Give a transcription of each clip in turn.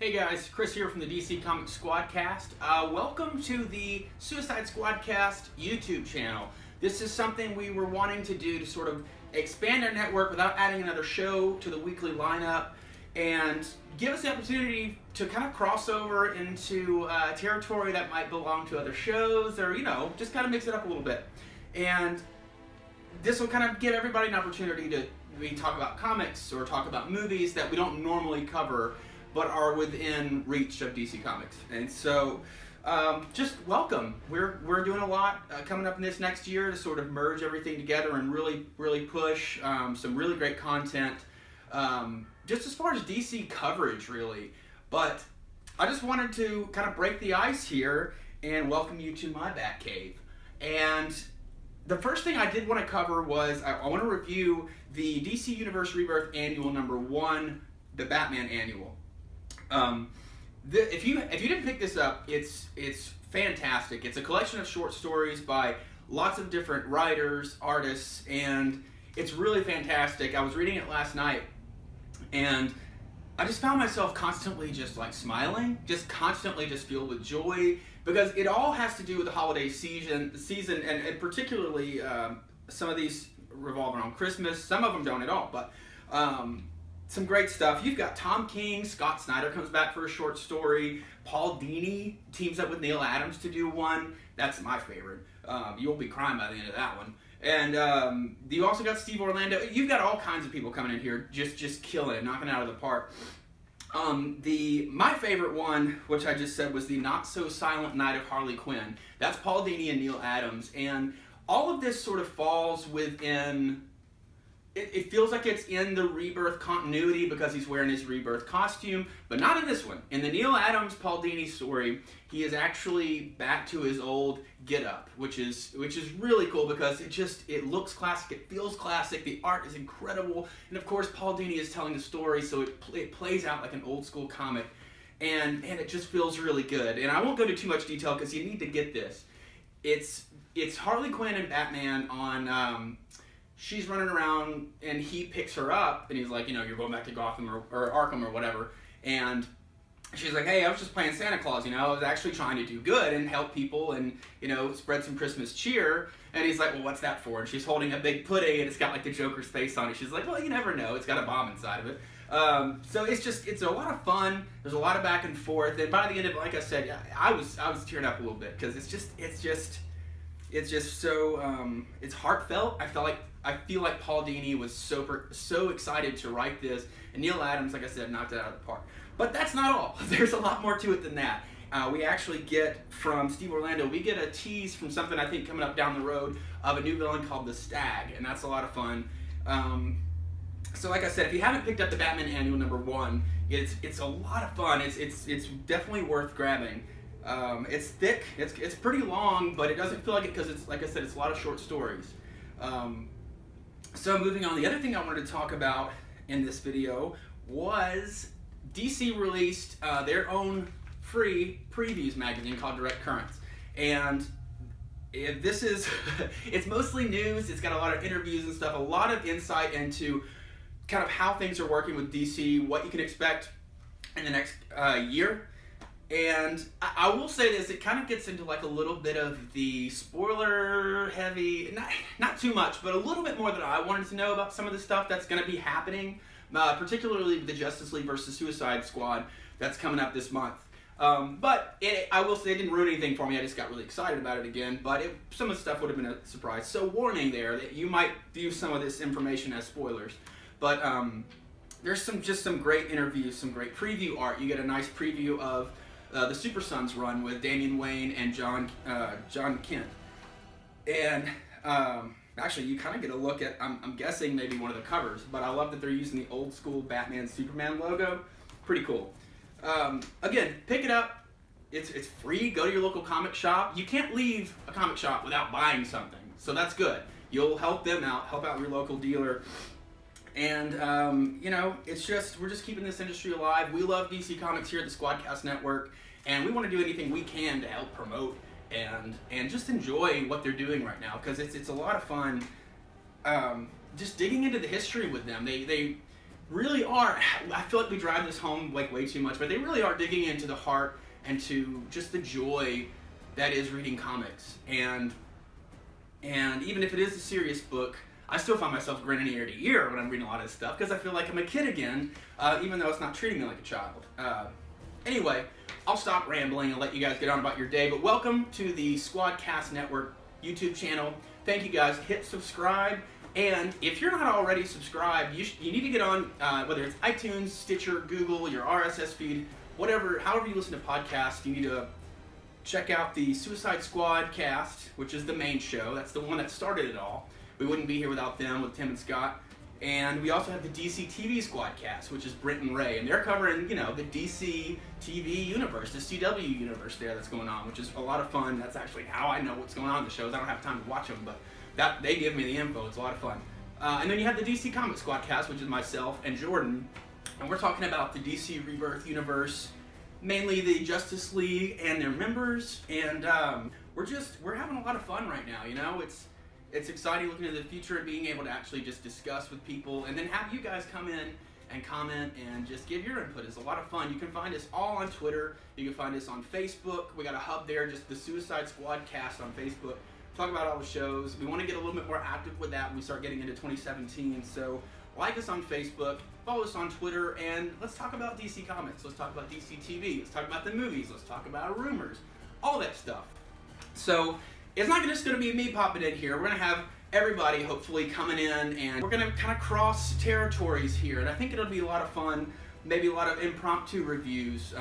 Hey guys, Chris here from the DC Comics Squadcast. Welcome to the Suicide Squadcast YouTube channel. This is something we were wanting to do to sort of expand our network without adding another show to the weekly lineup and give us the opportunity to kind of cross over into territory that might belong to other shows or, just kind of mix it up a little bit. And this will kind of give everybody an opportunity to maybe talk about comics or talk about movies that we don't normally cover but are within reach of DC Comics. And so, just welcome. We're doing a lot coming up in this next year to sort of merge everything together and really push some really great content, just as far as DC coverage, really. But I just wanted to kind of break the ice here and welcome you to my Batcave. And the first thing I did want to cover was I want to review the DC Universe Rebirth Annual #1, the Batman Annual. If you didn't pick this up, it's fantastic. It's a collection of short stories by lots of different writers, artists, and it's really fantastic. I was reading it last night, and I just found myself constantly just like smiling, just constantly just filled with joy, because it all has to do with the holiday season, and particularly some of these revolve around Christmas. Some of them don't at all, but some great stuff. You've got Tom King, Scott Snyder comes back for a short story. Paul Dini teams up with Neil Adams to do one. That's my favorite. You'll be crying by the end of that one. And you also got Steve Orlando. You've got all kinds of people coming in here just killing it, knocking it out of the park. My favorite one, which I just said, was the Not So Silent Night of Harley Quinn. That's Paul Dini and Neil Adams. And all of this sort of falls within... It feels like it's in the Rebirth continuity because he's wearing his Rebirth costume, but not in this one. In the Neil Adams, Paul Dini story, he is actually back to his old get-up, which is really cool because it looks classic, it feels classic, the art is incredible, and of course Paul Dini is telling the story, so it plays out like an old school comic, and it just feels really good. And I won't go into too much detail because you need to get this. It's Harley Quinn and Batman on... she's running around and he picks her up and he's like, you're going back to Gotham or Arkham or whatever. And she's like, hey, I was just playing Santa Claus, I was actually trying to do good and help people and, spread some Christmas cheer. And he's like, well, what's that for? And she's holding a big pudding and it's got like the Joker's face on it. She's like, well, you never know. It's got a bomb inside of it. So it's a lot of fun. There's a lot of back and forth. And by the end of it, like I said, I was tearing up a little bit because it's just so, it's heartfelt. I feel like Paul Dini was so excited to write this, and Neil Adams, like I said, knocked it out of the park. But that's not all. There's a lot more to it than that. We actually get, from Steve Orlando, we get a tease from something I think coming up down the road of a new villain called the Stag, and that's a lot of fun. So like I said, if you haven't picked up the Batman Annual #1, it's a lot of fun. It's definitely worth grabbing. It's thick, it's pretty long, but it doesn't feel like it because it's, like I said, it's a lot of short stories. So moving on, the other thing I wanted to talk about in this video was DC released their own free previews magazine called Direct Currents. And this is, it's mostly news, it's got a lot of interviews and stuff, a lot of insight into kind of how things are working with DC, what you can expect in the next year. And I will say this, it kind of gets into like a little bit of the spoiler heavy, not too much, but a little bit more than I wanted to know about some of the stuff that's going to be happening, particularly the Justice League versus Suicide Squad that's coming up this month. But I will say it didn't ruin anything for me, I just got really excited about it again, but some of the stuff would have been a surprise. So warning there, that you might view some of this information as spoilers. But there's some great interviews, some great preview art. You get a nice preview of the Super Sons run with Damian Wayne and John Kent. And actually you kind of get a look at, I'm guessing maybe one of the covers, but I love that they're using the old school Batman Superman logo. Pretty cool. Again, pick it up. It's free. Go to your local comic shop. You can't leave a comic shop without buying something, so that's good. You'll help them out, help out your local dealer. And, we're just keeping this industry alive. We love DC Comics here at the Squadcast Network, and we want to do anything we can to help promote and just enjoy what they're doing right now, because it's a lot of fun just digging into the history with them. really are, I feel like we drive this home like way too much, but they really are digging into the heart and to just the joy that is reading comics. And even if it is a serious book, I still find myself grinning ear to ear when I'm reading a lot of this stuff because I feel like I'm a kid again, even though it's not treating me like a child. Anyway, I'll stop rambling and let you guys get on about your day, but welcome to the Squadcast Network YouTube channel. Thank you guys. Hit subscribe, and if you're not already subscribed, you need to get on, whether it's iTunes, Stitcher, Google, your RSS feed, whatever, however you listen to podcasts, you need to check out the Suicide Squadcast, which is the main show. That's the one that started it all. We wouldn't be here without them, with Tim and Scott. And we also have the DC TV Squadcast, which is Brent and Ray, and they're covering, you know, the DC TV universe, the CW universe there that's going on, which is a lot of fun. That's actually how I know what's going on in the shows. I don't have time to watch them, but they give me the info. It's a lot of fun. And then you have the DC Comics Squadcast, which is myself and Jordan, and we're talking about the DC Rebirth universe, mainly the Justice League and their members, and we're having a lot of fun right now. You know, it's exciting looking at the future and being able to actually just discuss with people, and then have you guys come in and comment and just give your input. It's a lot of fun. You can find us all on Twitter. You can find us on Facebook. We got a hub there, just the Suicide Squadcast on Facebook. Talk about all the shows. We want to get a little bit more active with that when we start getting into 2017. So like us on Facebook, follow us on Twitter, and let's talk about DC Comics. Let's talk about DC TV. Let's talk about the movies. Let's talk about rumors. All that stuff. So it's not just going to be me popping in here. We're going to have everybody hopefully coming in, and we're going to kind of cross territories here. And I think it'll be a lot of fun, maybe a lot of impromptu reviews,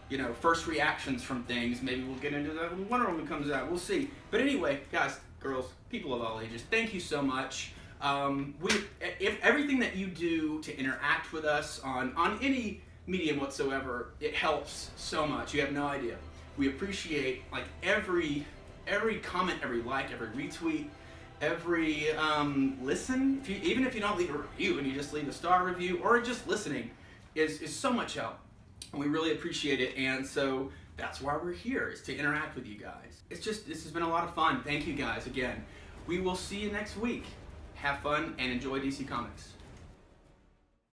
you know, first reactions from things. Maybe we'll get into that when Wonder Woman comes out. We'll see. But anyway, guys, girls, people of all ages, thank you so much. If everything that you do to interact with us on any medium whatsoever, it helps so much. You have no idea. We appreciate like every comment, every like, every retweet, every listen. Even if you don't leave a review and you just leave a star review or just listening, is so much help. And we really appreciate it. And so that's why we're here, is to interact with you guys. This has been a lot of fun. Thank you guys again. We will see you next week. Have fun and enjoy DC Comics.